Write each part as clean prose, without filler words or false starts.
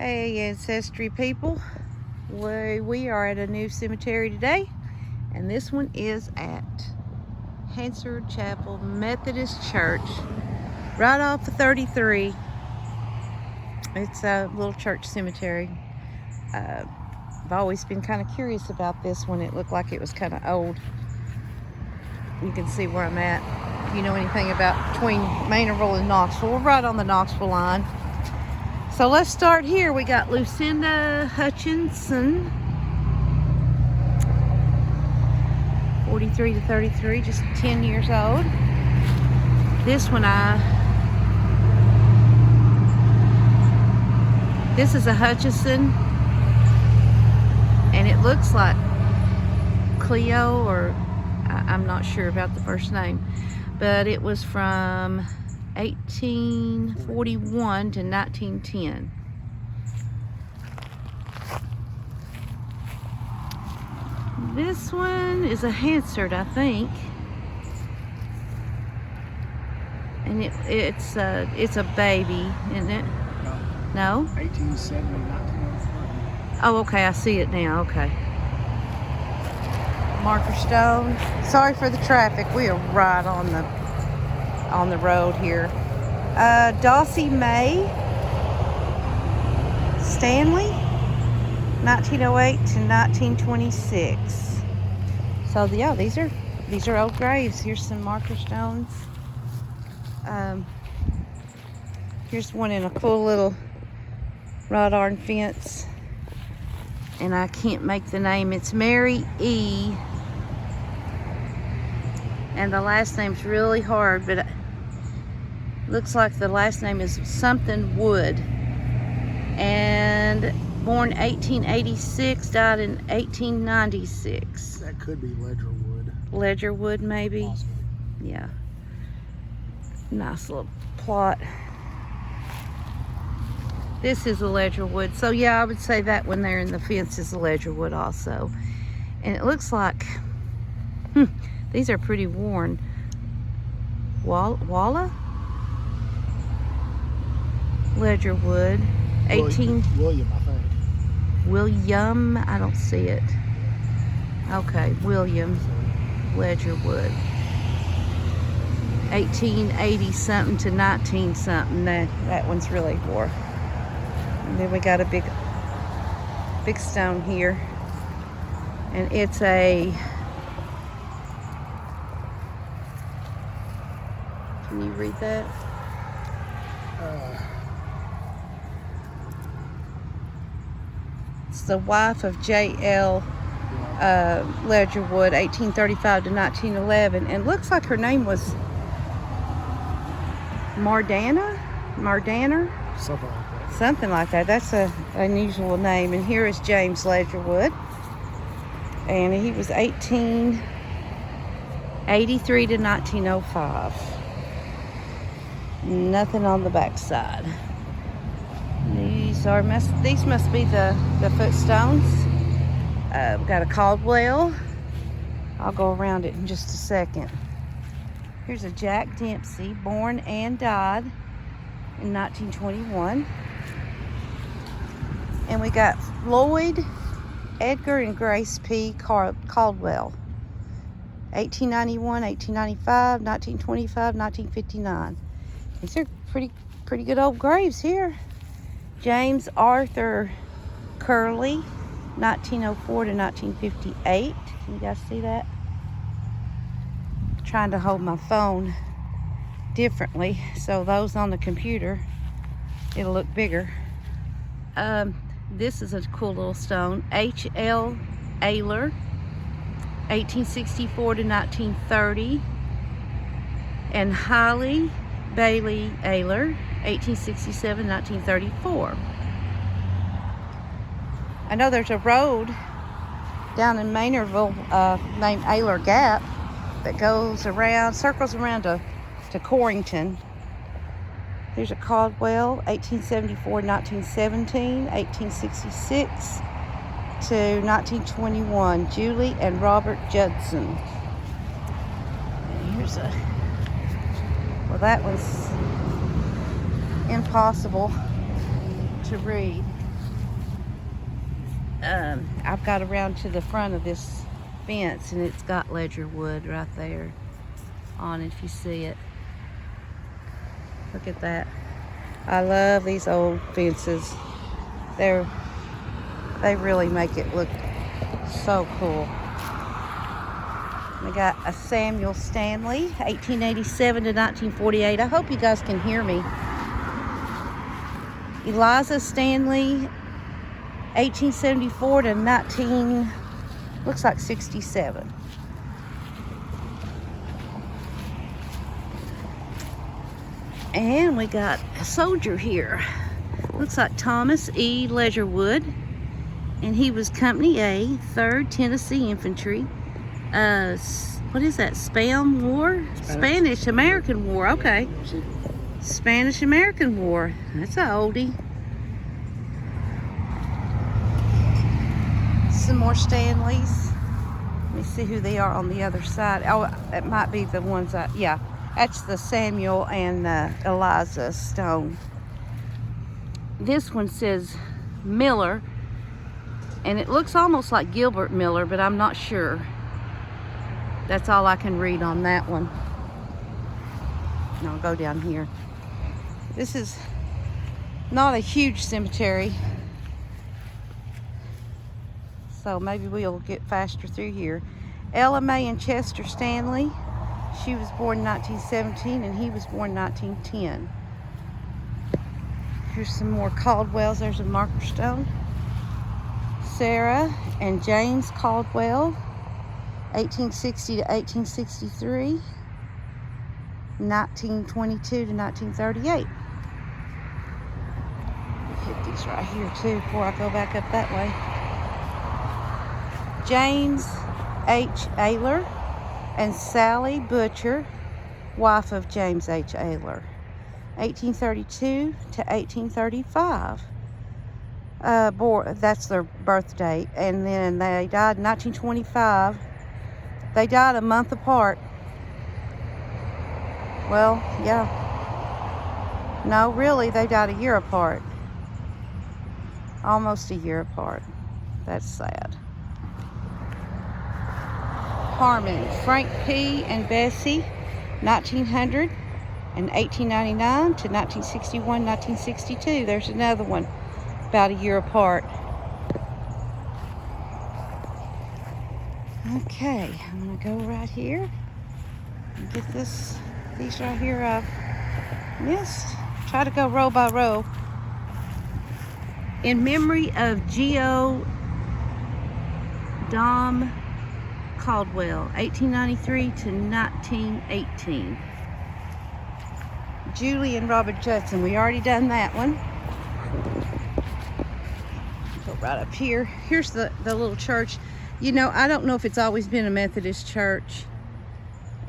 Hey Ancestry people, we are at a new cemetery today, and this one is at Hansard Chapel Methodist Church, right off of 33. It's a little church cemetery. I've always been kind of curious about this one. It looked like it was kind of old. You can see where I'm at. If you know anything about between Maynardville and Knoxville, we're right on the Knoxville line. So let's start here. We got Lucinda Hutchinson, 43 to 33, just 10 years old. This one this is a Hutchinson, and it looks like Cleo, or I'm not sure about the first name, but it was from 1841 to 1910. This one is a Hansard, I think, and it's a baby, isn't it? No? 1870, 1903. Oh, okay, I see it now. Okay. Marker stone. Sorry for the traffic. We are right on the road here. Dawsey May Stanley, 1908 to 1926. So yeah, these are old graves. Here's some marker stones. Here's one in a cool little wrought iron fence, and I can't make the name. It's Mary E, and the last name's really hard, but looks like the last name is something Wood, and born 1886, died in 1896. That could be Ledger Wood. Ledger Wood, maybe. Possibly. Yeah. Nice little plot. This is a Ledger Wood. So yeah, I would say that one there in the fence is a Ledger Wood also. And it looks like these are pretty worn. Walla? Ledger Wood. 18 William, I think. William, I don't see it. Okay, William Ledger Wood. 1880 something to 19 something. That one's really wore. And then we got a big stone here, and it's a, can you read that? It's the wife of J.L. Ledgerwood, 1835 to 1911, and looks like her name was Mardanner? Something like that. That's an unusual name. And here is James Ledgerwood, and he was 1883 to 1905. Nothing on the back side. These must be the footstones. We've got a Caldwell. I'll go around it in just a second. Here's a Jack Dempsey, born and died in 1921. And we got Floyd, Edgar, and Grace P. Caldwell, 1891, 1895, 1925, 1959. These are pretty good old graves here. James Arthur Curley, 1904 to 1958. Can you guys see that? I'm trying to hold my phone differently, so those on the computer, it'll look bigger. This is a cool little stone. H.L. Ayler, 1864 to 1930. And Holly Bailey Ayler, 1867 1934. I know there's a road down in Maynardville named Ayler Gap that circles around to Corrington. There's a Caldwell, 1874 1917, 1866 to 1921. Julie and Robert Judson. And here's well, that was impossible to read. I've got around to the front of this fence, and it's got ledger wood right there on it, if you see it. Look at that. I love these old fences. They really make it look so cool. We got a Samuel Stanley, 1887 to 1948. I hope you guys can hear me. Eliza Stanley, 1874 to 19, looks like 67. And we got a soldier here. Looks like Thomas E. Ledgerwood, and he was Company A, 3rd Tennessee Infantry. What is that? Spam War? Spanish-American War. Okay. Spanish-American War. That's a oldie. Some more Stanleys. Let me see who they are on the other side. Oh, that might be the ones yeah. That's the Samuel and Eliza Stone. This one says Miller, and it looks almost like Gilbert Miller, but I'm not sure. That's all I can read on that one. And I'll go down here. This is not a huge cemetery, so maybe we'll get faster through here. Ella Mae and Chester Stanley. She was born in 1917, and he was born in 1910. Here's some more Caldwells. There's a marker stone. Sarah and James Caldwell, 1860 to 1863, 1922 to 1938. Hit these right here too before I go back up that way. James H. Ayler and Sally Butcher, wife of James H. Ayler, 1832 to 1835. That's their birth date. And then they died in 1925. They died a month apart. Well, yeah. No, really, they died a year apart. Almost a year apart. That's sad. Harmon, Frank P. and Bessie, 1900 and 1899 to 1961, 1962. There's another one, about a year apart. Okay, I'm gonna go right here and get these right here I've missed. Try to go row by row. In memory of Geo Dom Caldwell, 1893 to 1918. Julie and Robert Judson, we already done that one. Go right up here. Here's the little church. You know, I don't know if it's always been a Methodist church.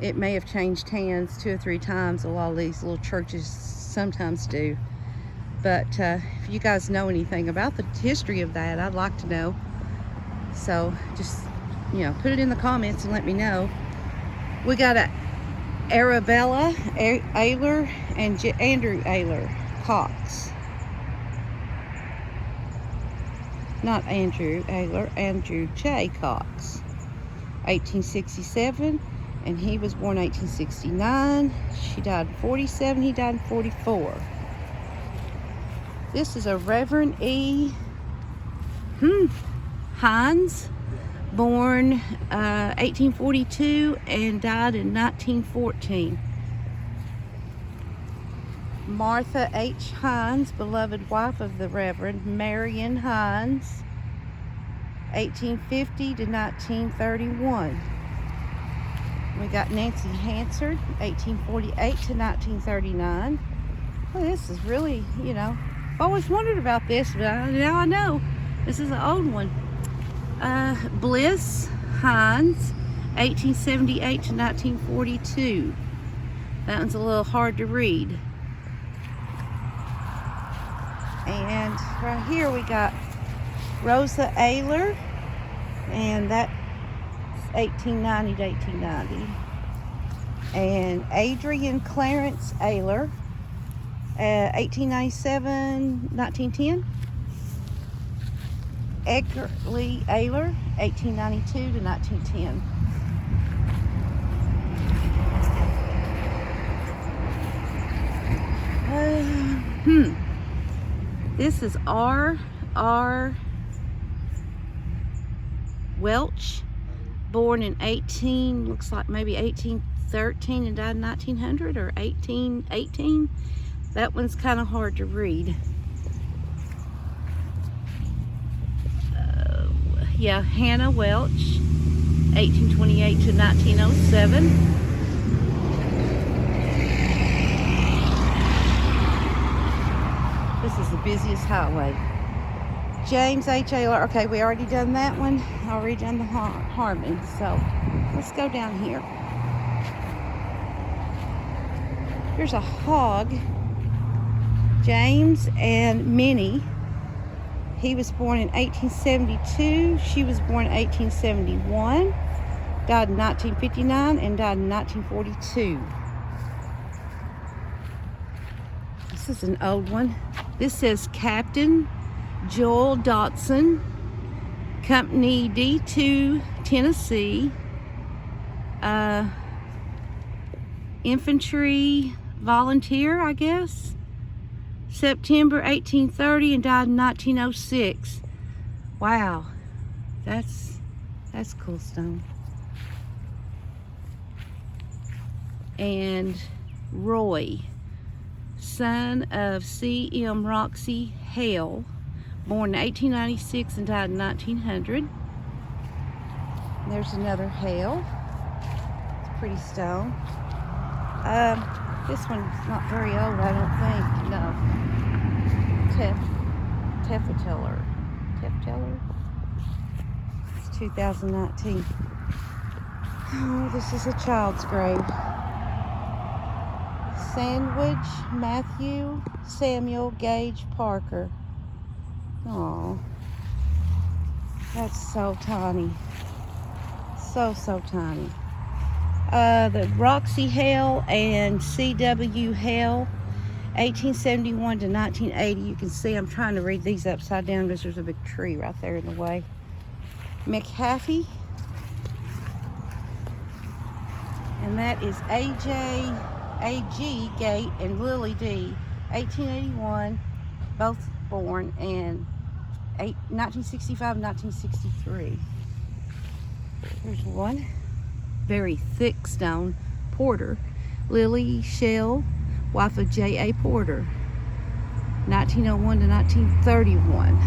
It may have changed hands 2 or 3 times. A lot of these little churches sometimes do. But if you guys know anything about the history of that, I'd like to know. So just, you know, put it in the comments and let me know. We got a Arabella Ayler and Andrew Ayler Cox. Not Andrew Ayler, Andrew J. Cox. 1867, and he was born 1869. She died in 47, he died in 44. This is a Reverend E. Hines, born 1842 and died in 1914. Martha H. Hines, beloved wife of the Reverend Marion Hines, 1850 to 1931. We got Nancy Hansard, 1848 to 1939. Well, this is really, you know, I've always wondered about this, but now I know. This is an old one. Bliss Hines, 1878 to 1942. That one's a little hard to read. And right here we got Rosa Ayler, and that's 1890 to 1890. And Adrian Clarence Ayler, 1897, 1910. Edgar Lee Ayler, 1892 to 1910. This is R. Welch, born in looks like maybe 1813 and died in 1900 or 1818. That one's kind of hard to read. Yeah, Hannah Welch, 1828 to 1907. This is the busiest highway. James H. Ayler. Okay, we already done that one. Already done the Harmon. So let's go down here. Here's a hog. James and Minnie. He was born in 1872. She was born in 1871. Died in 1959 and died in 1942. This is an old one. This says Captain Joel Dotson, Company D2, Tennessee, infantry volunteer, I guess. September 1830 and died in 1906. Wow, that's cool stone. And Roy, son of C.M. Roxy Hale, born in 1896 and died in 1900. There's another Hale. It's a pretty stone. This one's not very old, I don't think. No. Tefteller. It's 2019. Oh, this is a child's grave. Sandwich Matthew Samuel Gage Parker. Oh, that's so tiny. So tiny. The Roxy Hale and C.W. Hale, 1871 to 1980. You can see I'm trying to read these upside down because there's a big tree right there in the way. McHaffey. And that is A.G. Gate and Lily D. 1881. Both born in 1965 and 1963. There's one. Very thick stone. Porter. Lily Shell, wife of J.A. Porter. 1901 to 1931.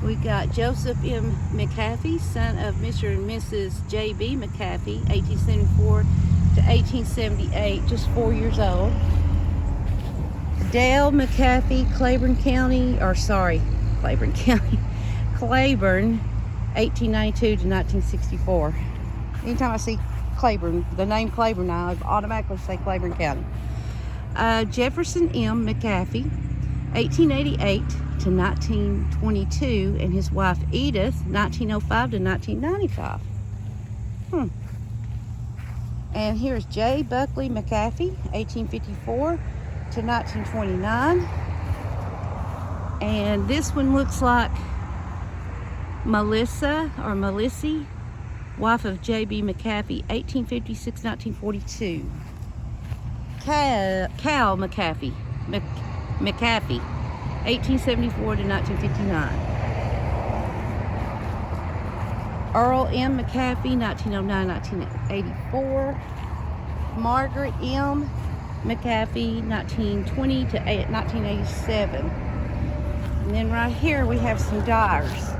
We got Joseph M. McAfee, son of Mr. and Mrs. J.B. McAfee, 1874 to 1878, just 4 years old. Dale McAfee, Claiborne, 1892 to 1964. Anytime I see Claiborne, the name Claiborne, I automatically say Claiborne County. Jefferson M. McAfee, 1888 to 1922, and his wife Edith, 1905 to 1995. And here's J. Buckley McAfee, 1854 to 1929. And this one looks like Melissa or Melissy, wife of J.B. McAfee, 1856-1942. Cal McAfee, McAfee, 1874 to 1959. Earl M. McAfee, 1909-1984. Margaret M. McAfee, 1920 to 1987. And then right here we have some Dyers.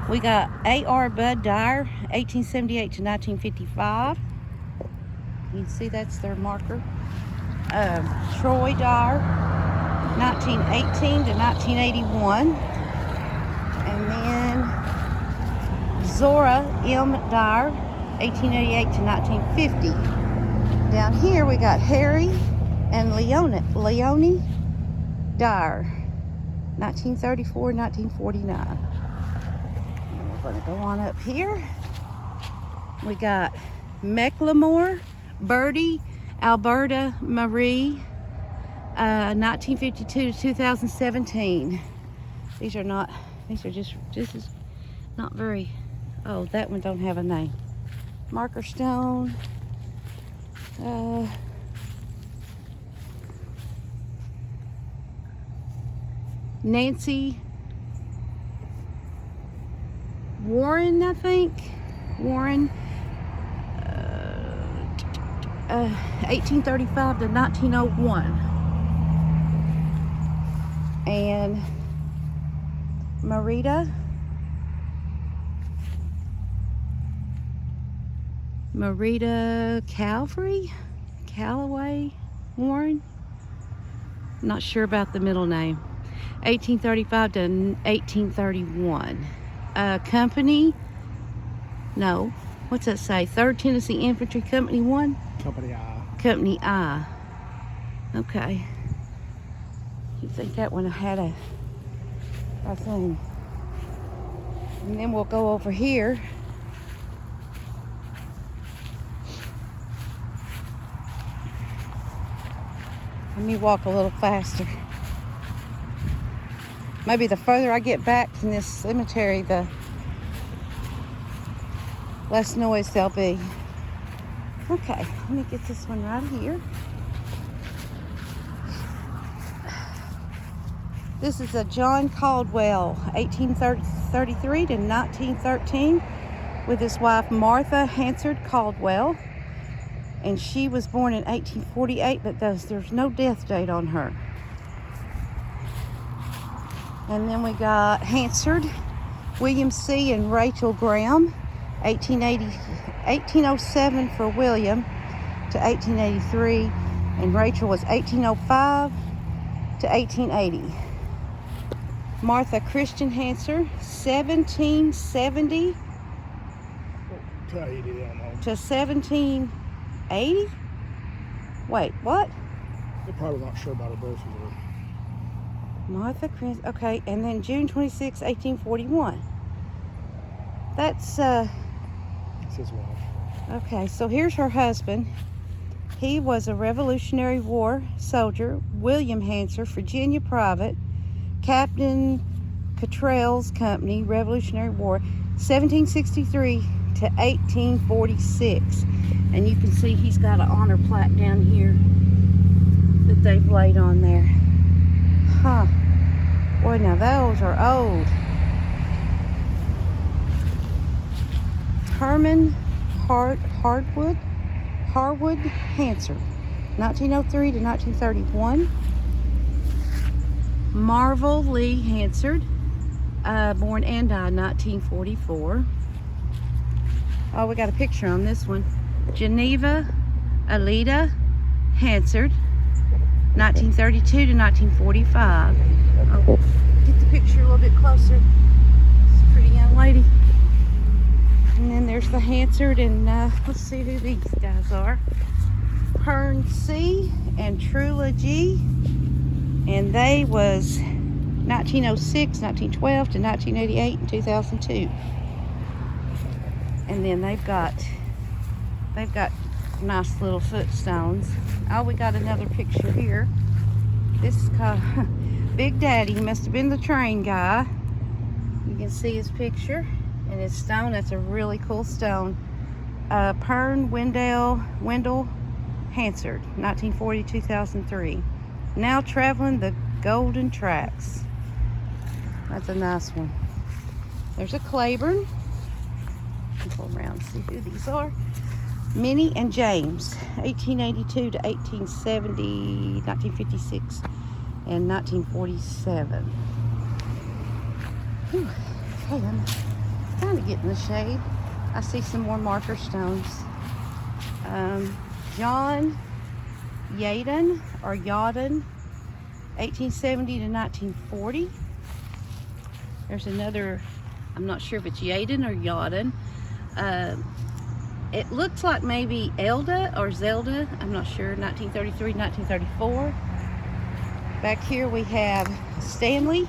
We got A.R. Bud Dyer, 1878 to 1955. You can see that's their marker. Troy Dyer, 1918 to 1981. And then Zora M. Dyer, 1888 to 1950. Down here we got Harry and Leonie Dyer, 1934-1949. We're going to go on up here. We got McLemore, Birdie, Alberta Marie, 1952 to 2017. These are just, this is not very, oh, that one don't have a name. Marker stone. Nancy Warren, I think. Warren. 1835 to 1901. And Marita Callaway Warren. Not sure about the middle name. 1835 to 1831. Company, no, what's that say? 3rd Tennessee Infantry Company 1? Company I. Company I. Okay. You think that one had a thing. And then we'll go over here. Let me walk a little faster. Maybe the further I get back from this cemetery, the less noise there'll be. Okay, let me get this one right here. This is a John Caldwell, 1833 to 1913, with his wife Martha Hansard Caldwell. And she was born in 1848, but there's no death date on her. And then we got Hansard, William C. and Rachel Graham, 1807 for William to 1883, and Rachel was 1805 to 1880. Martha Christian Hansard, 1770 to 1780. Wait, what? They're probably not sure about her birth year. Martha Christian, okay, and then June 26, 1841. That's It's his wife. okay, so here's her husband. He was a Revolutionary War soldier, William Hansard, Virginia private, Captain Cottrell's Company, Revolutionary War, 1763 to 1846. And you can see he's got an honor plaque down here that they've laid on there. Huh. Boy, now those are old. Herman Harwood Hansard, 1903 to 1931. Marvel Lee Hansard, born and died 1944. Oh, we got a picture on this one. Geneva Alida Hansard, 1932 to 1945. Oh, get the picture a little bit closer. It's a pretty young lady. And then there's the Hansard, and let's see who these guys are. Hearn C. and Trula G. And they was 1906, 1912 to 1988 and 2002. And then they've got nice little footstones. Oh, we got another picture here. This is called Big Daddy. He must have been the train guy. You can see his picture and his stone. That's a really cool stone. Pern Wendell Hansard, 1940 2003. Now traveling the Golden Tracks. That's a nice one. There's a Claiborne. Go around and see who these are. Minnie and James, 1882 to 1870, 1956, and 1947. Whew. Okay, I'm trying to get in the shade. I see some more marker stones. John Yaden, 1870 to 1940. There's another, I'm not sure if it's Yaden or Yaden. It looks like maybe Elda or Zelda, I'm not sure, 1933, 1934. Back here we have Stanley.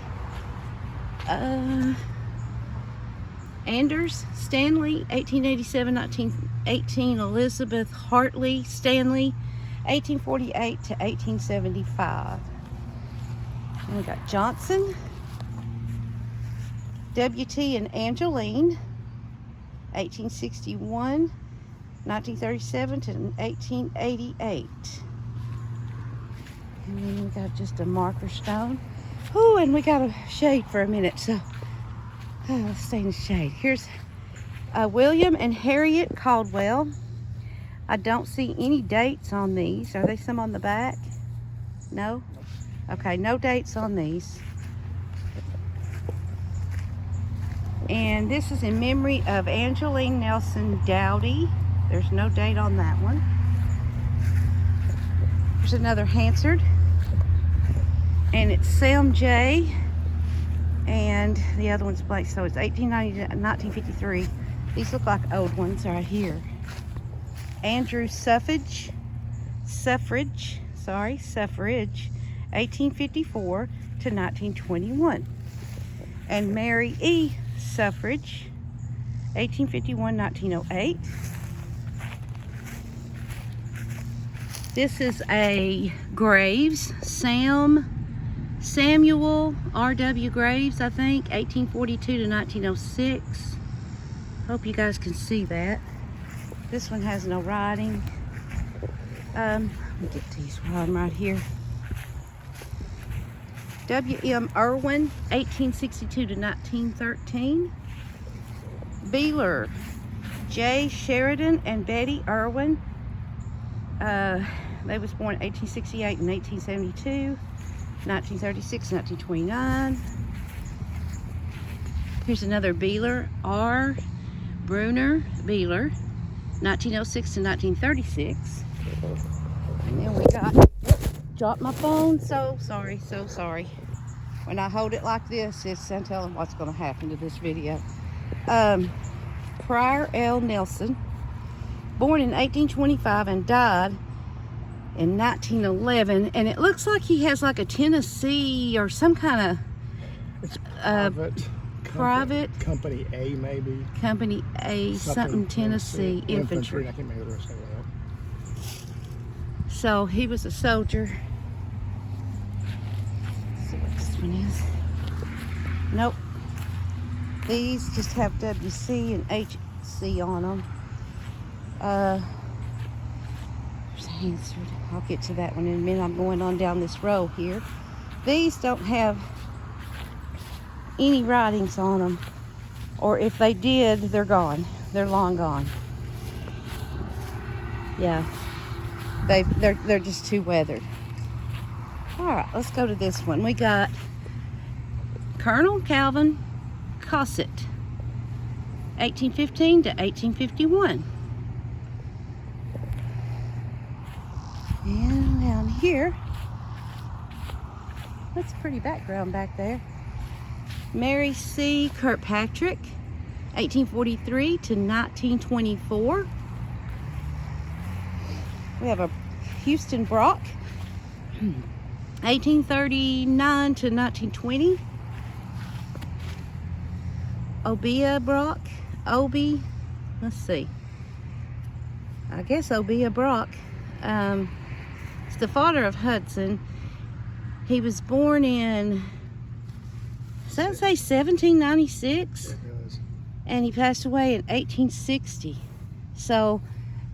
Anders Stanley, 1887, 1918. Elizabeth Hartley Stanley, 1848 to 1875. And we got Johnson, W.T. and Angeline, 1861, 1937 to 1888. And then we got just a marker stone. Oh, and we got a shade for a minute, so let's stay in the shade. Here's William and Harriet Caldwell. I don't see any dates on these. Are they some on the back? No? Okay, no dates on these. And this is in memory of Angeline Nelson Dowdy. There's no date on that one. There's another Hansard. And it's Sam J. And the other one's blank, so it's 1890 to 1953. These look like old ones right here. Andrew Suffrage, 1854 to 1921. And Mary E. Suffrage, 1851-1908. This is a Graves, Samuel R.W. Graves, I think, 1842 to 1906. Hope you guys can see that. This one has no writing. Let me get these while I'm right here. W.M. Irwin, 1862 to 1913. Beeler, J. Sheridan and Betty Irwin. They was born in 1868 and 1872. 1936, 1929. Here's another Beeler, R. Bruner Beeler, 1906 to 1936. And then we got, dropped my phone, so sorry. When I hold it like this, I'm telling what's going to happen to this video. Pryor L. Nelson, born in 1825 and died in 1911, and it looks like he has like a Tennessee or some kind of It's private. Company A, maybe. Company A, something Tennessee infantry. I can't remember the rest of that. So he was a soldier. Let's see what this one is. Nope. These just have WC and HC on them. There's Hansard. I'll get to that one in a minute. I'm going on down this row here. These don't have any writings on them, or if they did, they're gone. They're long gone. Yeah, they're just too weathered. All right, let's go to this one. We got Colonel Calvin Cossett, 1815 to 1851. And down here, that's a pretty background back there. Mary C. Kirkpatrick, 1843 to 1924. We have a Houston Brock, 1839 to 1920. Obia Brock, let's see. I guess Obia Brock. It's the father of Hudson. He was born in, does that say 1796? It does. And he passed away in 1860. So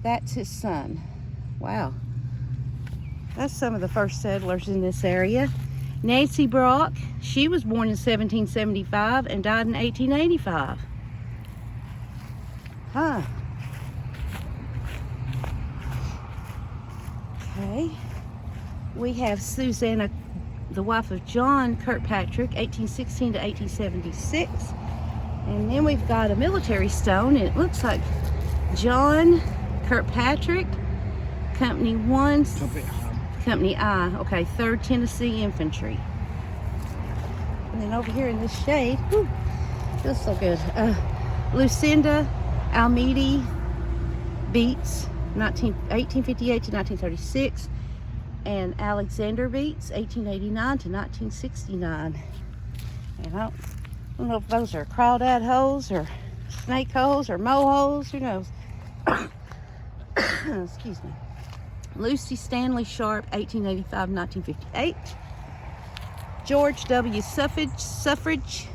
that's his son. Wow. That's some of the first settlers in this area. Nancy Brock, she was born in 1775 and died in 1885. Huh. Okay. We have Susanna, the wife of John Kirkpatrick, 1816 to 1876. And then we've got a military stone, and it looks like John Kirkpatrick, Company 1, Company I, okay, 3rd Tennessee Infantry. And then over here in this shade, whew, feels so good. Lucinda Almeida Beats, 1858 to 1936. And Alexander Beats, 1889 to 1969. And I don't know if those are crawdad holes or snake holes or mole holes, who knows. Excuse me. Lucy Stanley Sharp, 1885-1958. George W. Suffrage,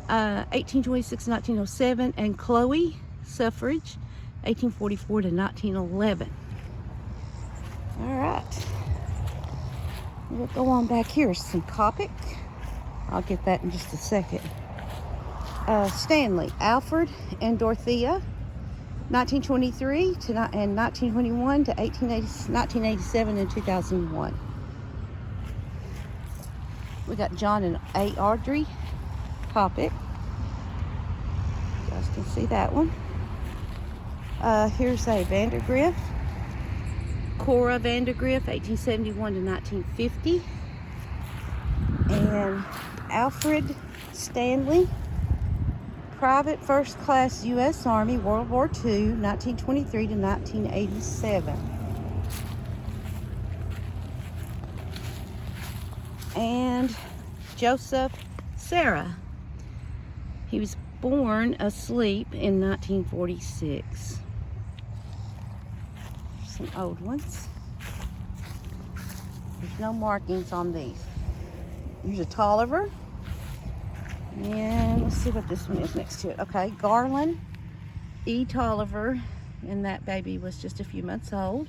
1826-1907. And Chloe Suffrage, 1844 to 1911. All right. We'll go on back here. Some Copic. I'll get that in just a second. Stanley, Alfred and Dorothea, 1923 and 1921 to 1987 and 2001. We got John and A. Audrey Copic. You guys can see that one. Here's a Vandergriff. Cora Vandergriff, 1871 to 1950. And Alfred Stanley, Private First Class U.S. Army, World War II, 1923 to 1987. And Joseph Sarah. He was born asleep in 1946. Some old ones. There's no markings on these. Here's a Tolliver. And let's see what this one is next to it. Okay, Garland E. Tolliver, and that baby was just a few months old.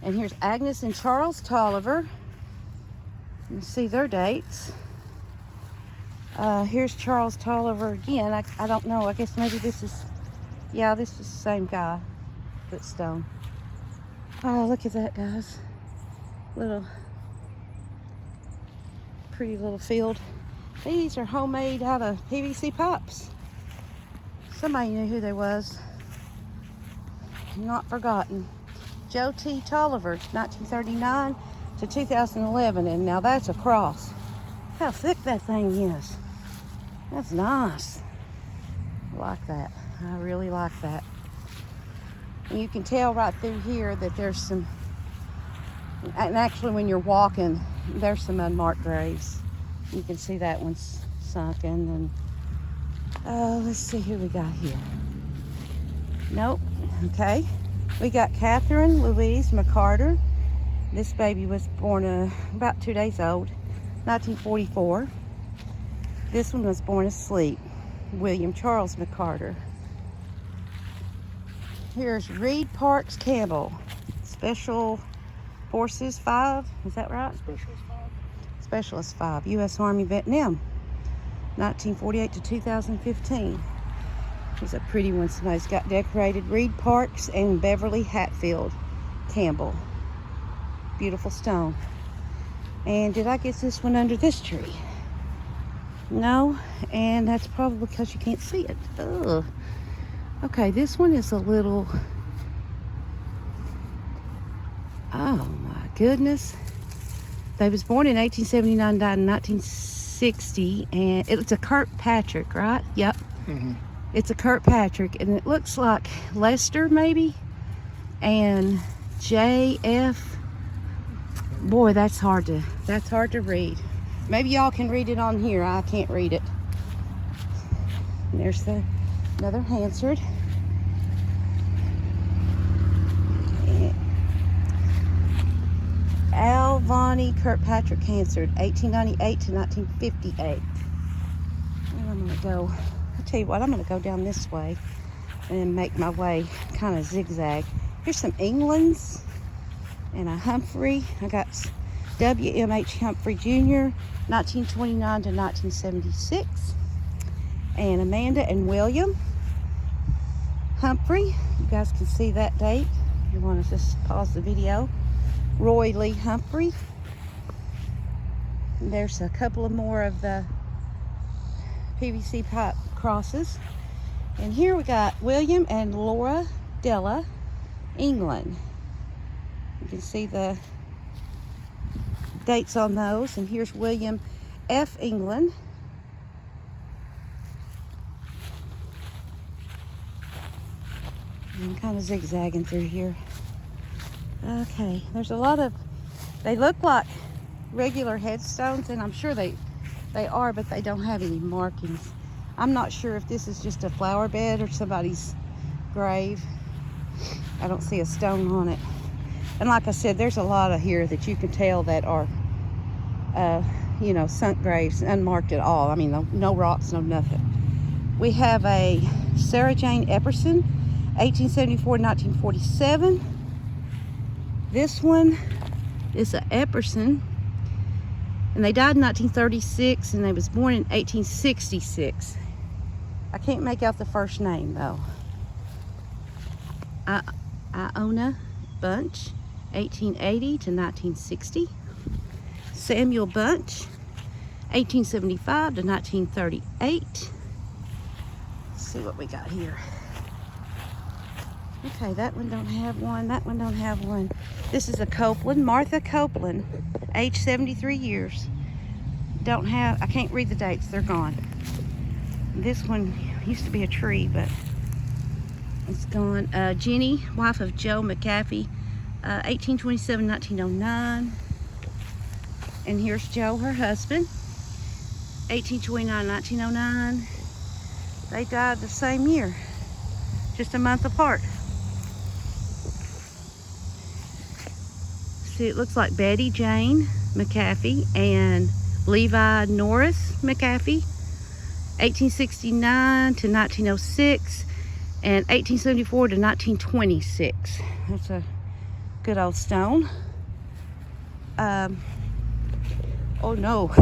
And here's Agnes and Charles Tolliver. You can see their dates. Here's Charles Tolliver again. I don't know. I guess maybe this is, yeah, this is the same guy. Footstone. Oh, look at that, guys. Little, pretty little field. These are homemade out of PVC pipes. Somebody knew who they was. Not forgotten. Joe T. Tolliver, 1939 to 2011. And now that's a cross. How thick that thing is. That's nice. I like that. I really like that. And you can tell right through here that there's some, and actually when you're walking, there's some unmarked graves. You can see that one's sunken. And let's see who we got here. Nope. Okay. We got Catherine Louise McCarter. This baby was born about 2 days old, 1944. This one was born asleep. William Charles McCarter. Here's Reed Parks Campbell, Special Forces 5. Is that right? Specialist 5. Specialist 5, U.S. Army Vietnam, 1948 to 2015. He's a pretty one. Somebody's got decorated. Reed Parks and Beverly Hatfield Campbell. Beautiful stone. And did I get this one under this tree? No, and that's probably because you can't see it. Ugh. Okay, this one is a little, oh my goodness. They was born in 1879, died in 1960, and it's a Kirkpatrick, right? Yep. Mm-hmm. It's a Kirkpatrick, and it looks like Lester maybe, and J.F. Boy, that's hard to read. Maybe y'all can read it on here. I can't read it. And there's another Hansard. Alvani Kirkpatrick Hansard, 1898 to 1958. And I'm gonna go, I'll tell you what, I'm gonna go down this way and make my way kind of zigzag. Here's some Englands and a Humphrey. I got W.M.H. Humphrey Jr., 1929 to 1976. And Amanda and William Humphrey. You guys can see that date. You want to just pause the video. Roy Lee Humphrey. And there's a couple of more of the PVC pipe crosses. And here we got William and Laura Della, England. You can see the dates on those. And here's William F. England. I'm kind of zigzagging through here. Okay, there's a lot of, they look like regular headstones, and I'm sure they are, but they don't have any markings. I'm not sure if this is just a flower bed or somebody's grave. I don't see a stone on it. And like I said, there's a lot of here that you can tell that are, you know, sunk graves, unmarked at all. I mean, no rocks, no nothing. We have a Sarah Jane Epperson, 1874 to 1947. This one is a Epperson, and they died in 1936, and they was born in 1866. I can't make out the first name though. Iona Bunch, 1880 to 1960. Samuel Bunch, 1875 to 1938. Let's see what we got here. Okay, that one don't have one. That one don't have one. This is a Copeland, Martha Copeland, age 73 years. Don't have, I can't read the dates, they're gone. This one used to be a tree, but it's gone. Jenny, wife of Joe McAfee, 1827, 1909. And here's Joe, her husband, 1829, 1909. They died the same year, just a month apart. See, it looks like Betty Jane McAfee and Levi Norris McAfee, 1869 to 1906, and 1874 to 1926. That's a good old stone. Oh no,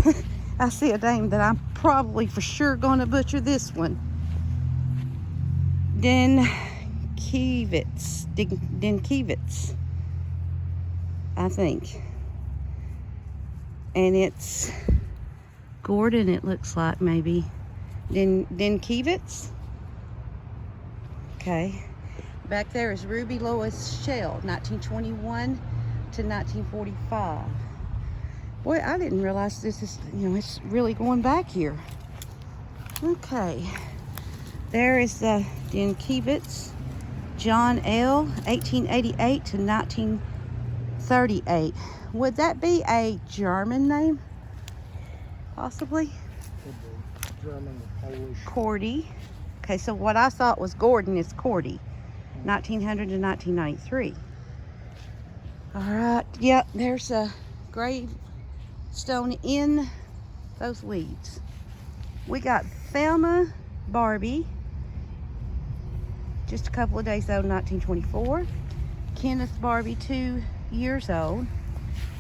I see a name that I'm probably for sure gonna butcher this one. Denkiewicz, I think. And it's Gordon, it looks like, maybe. Denkiewicz. Okay. Back there is Ruby Lois Shell, 1921 to 1945. Boy, I didn't realize this is, you know, it's really going back here. Okay. There is the Denkiewicz, John L., 1888 to 1938. Would that be a German name? Possibly? Could be. German or Polish. Cordy. Okay, so what I thought was Gordon is Cordy, 1900 to 1993. All right, yep, there's a gravestone in those weeds. We got Thelma Barbie, just a couple of days old, 1924. Kenneth Barbie, 2 years old.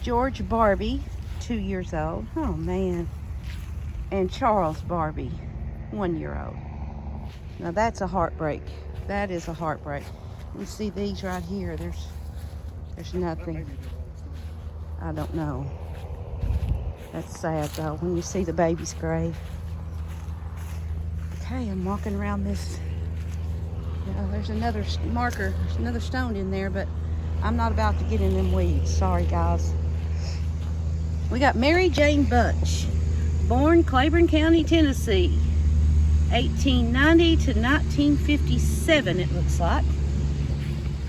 George Barbie, 2 years old. Oh man. And Charles Barbie, 1 year old. Now that's a heartbreak. That is a heartbreak. You see these right here. There's nothing. I don't know. That's sad though when you see the baby's grave. Okay, I'm walking around this. You know, there's another marker. There's another stone in there, but I'm not about to get in them weeds. Sorry, guys. We got Mary Jane Bunch, born Claiborne County, Tennessee, 1890 to 1957, it looks like.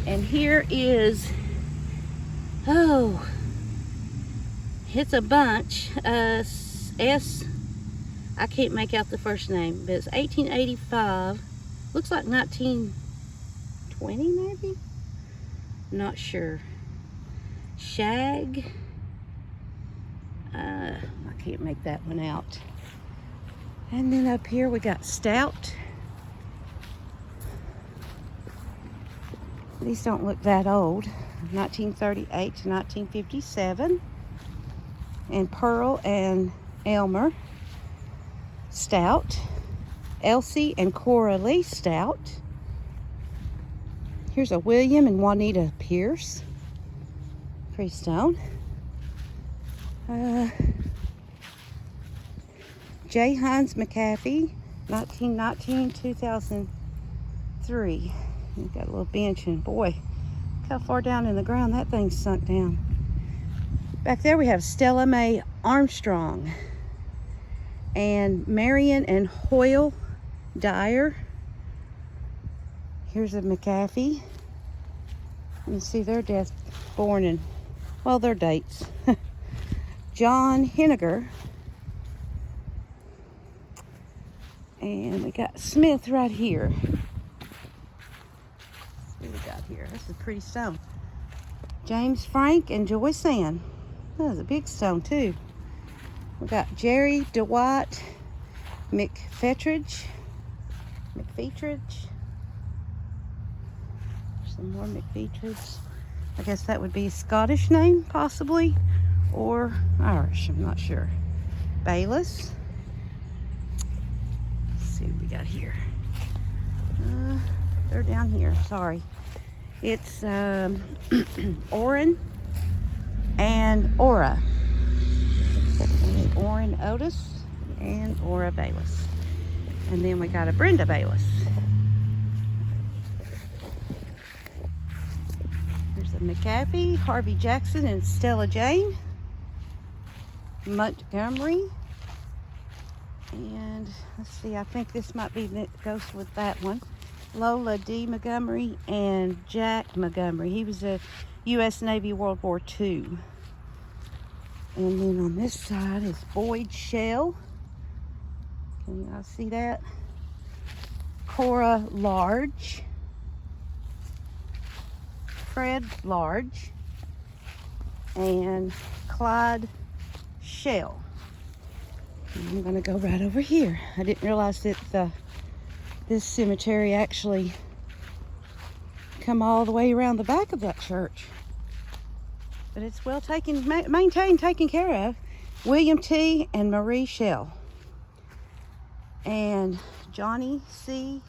And here is, oh, it's a bunch. I can't make out the first name, but it's 1885. Looks like 1920 maybe? Not sure. Shag. I can't make that one out. And then up here we got Stout. These don't look that old. 1938 to 1957. And Pearl and Elmer Stout. Elsie and Coralie Stout. Here's a William and Juanita Pierce. Freestone. J. Hines McAfee, 1919-2003. We've got a little bench, and boy, look how far down in the ground that thing's sunk down. Back there we have Stella Mae Armstrong and Marion and Hoyle Dyer. Here's a McAfee. You see their death, born in, well, their dates. John Henniger. And we got Smith right here. What do we got here? This is a pretty stone. James Frank and Joyce Ann. That was a big stone too. We got Jerry DeWitt McFettridge. Some more McFettridge. I guess that would be a Scottish name, possibly, or Irish, I'm not sure. Bayless. Let's see what we got here. They're down here, sorry. It's Orrin and Ora. Orrin Otis and Ora Bayless. And then we got a Brenda Bayless. There's a McAfee, Harvey Jackson, and Stella Jane. Montgomery. And let's see, I think this might be that goes with that one. Lola D. Montgomery and Jack Montgomery. He was a U.S. Navy World War II. And then on this side is Boyd Shell. Can y'all see that? Cora Large. Fred Large. And Clyde Shell. And I'm going to go right over here. I didn't realize that this cemetery actually come all the way around the back of that church. But it's well maintained, taken care of. William T. and Marie Shell. And Johnny C.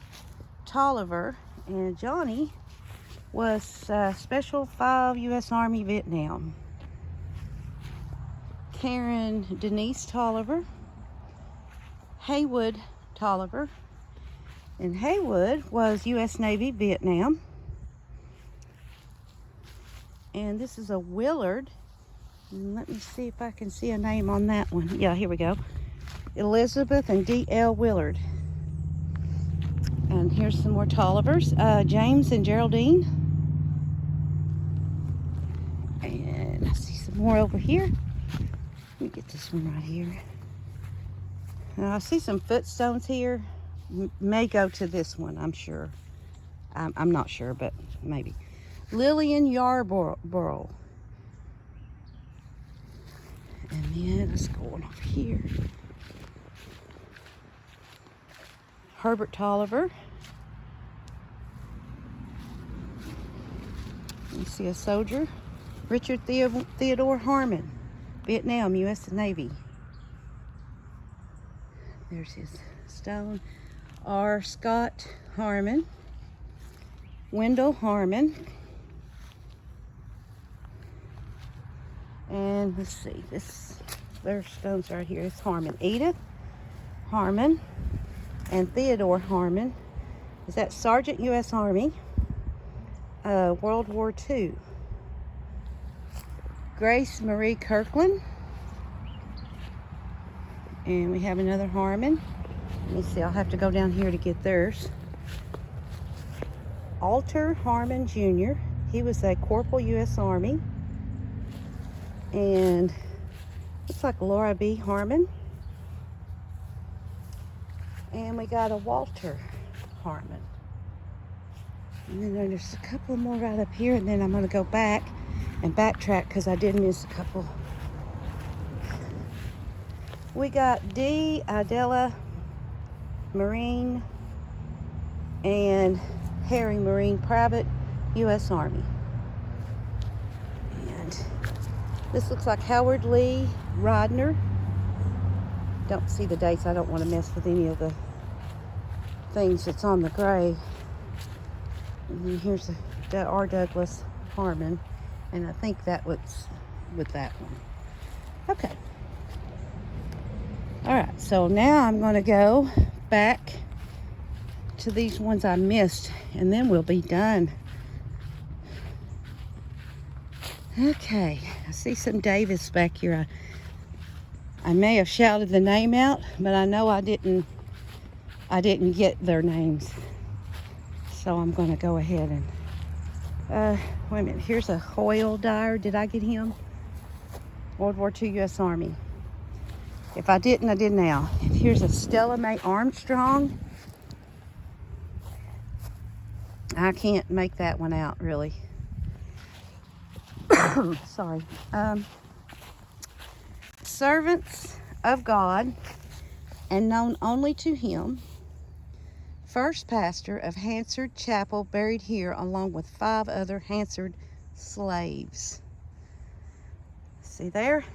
Tolliver. And Johnny was Special 5 U.S. Army Vietnam. Karen Denise Tolliver. Haywood Tolliver. And Haywood was U.S. Navy Vietnam. And this is a Willard. And let me see if I can see a name on that one. Yeah, here we go. Elizabeth and D.L. Willard. And here's some more Tollivers. James and Geraldine. And I see some more over here. Let me get this one right here. I see some footstones here. May go to this one, I'm sure. I'm not sure, but maybe. Lillian Yarborough. And then let's go on over here. Herbert Tolliver. You see a soldier. Richard Theodore Harmon. Vietnam, U.S. Navy. There's his stone. R. Scott Harmon. Wendell Harmon. And let's see, there's stones right here. It's Harmon. Edith Harmon and Theodore Harmon. Is that Sergeant U.S. Army, World War II. Grace Marie Kirkland. And we have another Harmon. Let me see, I'll have to go down here to get theirs. Alter Harmon Jr. He was a Corporal U.S. Army. And looks like Laura B. Harmon. And we got a Walter Harmon. And then there's a couple more right up here, and then I'm going to go back and backtrack because I did miss a couple. We got D. Idella Marine and Harry Marine, Private, U.S. Army. And this looks like Howard Lee Rodner. Don't see the dates. I don't want to mess with any of the things that's on the grave. And then here's R. Douglas Harmon. And I think that was with that one. Okay. All right, so now I'm going to go back to these ones I missed, and then we'll be done. Okay, I see some Davis back here. I may have shouted the name out, but I know I didn't get their names. So I'm going to go ahead and wait a minute. Here's a Hoyle Dyer. Did I get him? World War II U.S. Army. If I didn't, I did now. Here's a Stella Mae Armstrong. I can't make that one out, really. Sorry. Servants of God and known only to him. First pastor of Hansard Chapel, buried here along with 5 other Hansard slaves. See there?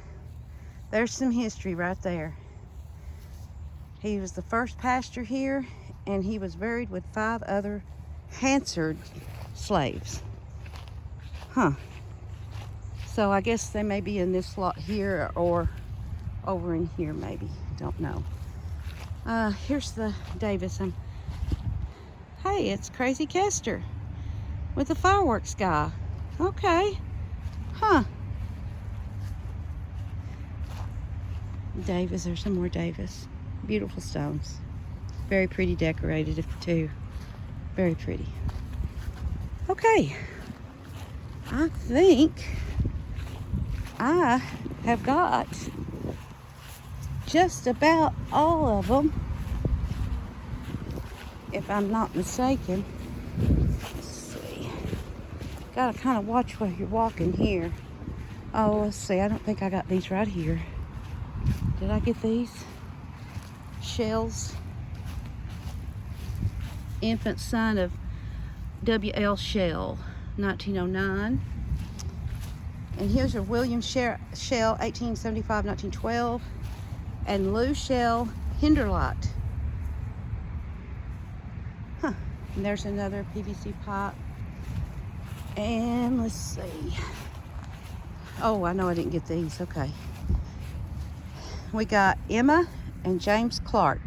There's some history right there. He was the first pastor here, and he was buried with 5 other Hansard slaves. Huh. So I guess they may be in this lot here or over in here maybe. Don't know. Here's the Davis. Hey, it's Crazy Kester with the fireworks guy. Okay. Huh. Davis, there's some more Davis. Beautiful stones. Very pretty decorated too. Very pretty. Okay. I think I have got just about all of them, if I'm not mistaken. Let's see. Gotta kind of watch where you're walking here. Oh, let's see. I don't think I got these right here. Did I get these? Shells. Infant son of W.L. Shell, 1909. And here's a William Shell, 1875-1912. And Lou Shell Hinderlot. Huh. And there's another PVC pipe. And let's see. Oh, I know I didn't get these. Okay. We got Emma and James Clark.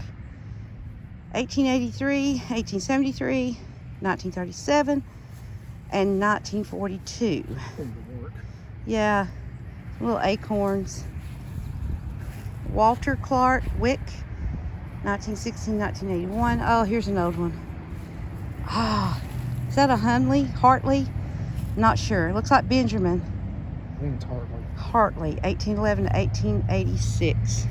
1883, 1873, 1937, and 1942. Yeah, little acorns. Walter Clark Wick, 1916, 1981. Oh, here's an old one. Ah, is that a Hartley? Not sure. It looks like Benjamin. I think it's Hartley. Hartley, 1811 to 1886.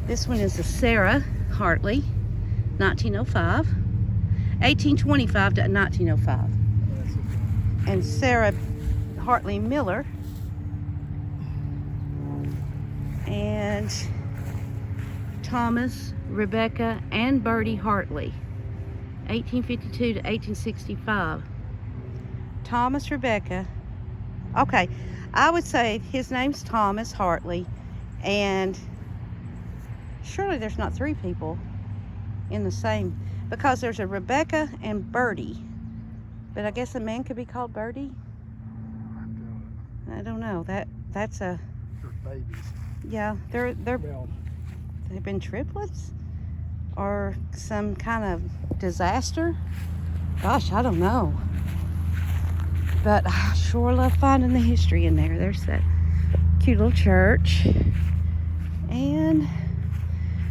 This one is a Sarah Hartley, 1905. 1825 to 1905. And Sarah Hartley Miller. And Thomas, Rebecca, and Bertie Hartley, 1852 to 1865. Thomas, Rebecca. Okay, I would say his name's Thomas Hartley, and surely there's not 3 people in the same, because there's a Rebecca and Bertie. But I guess a man could be called Bertie. I don't know. That's a. They're babies. Yeah, Well, they've been triplets, or some kind of disaster. Gosh, I don't know. But I sure love finding the history in there. There's that cute little church. And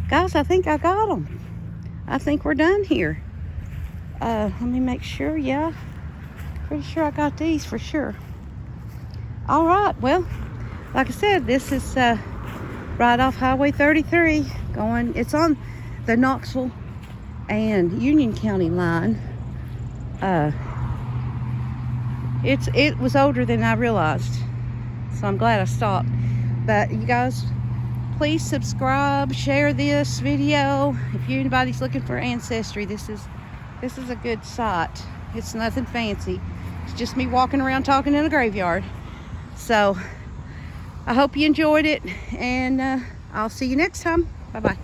guys, I think I got them. I think we're done here. Let me make sure. Yeah, pretty sure I got these for sure. All right, well, like I said, this is right off Highway 33 going. It's on the Knoxville and Union County line. It was older than I realized, so I'm glad I stopped. But you guys, please subscribe, share this video. If anybody's looking for ancestry, this is a good site. It's nothing fancy. It's just me walking around talking in a graveyard. So I hope you enjoyed it, and I'll see you next time. Bye-bye.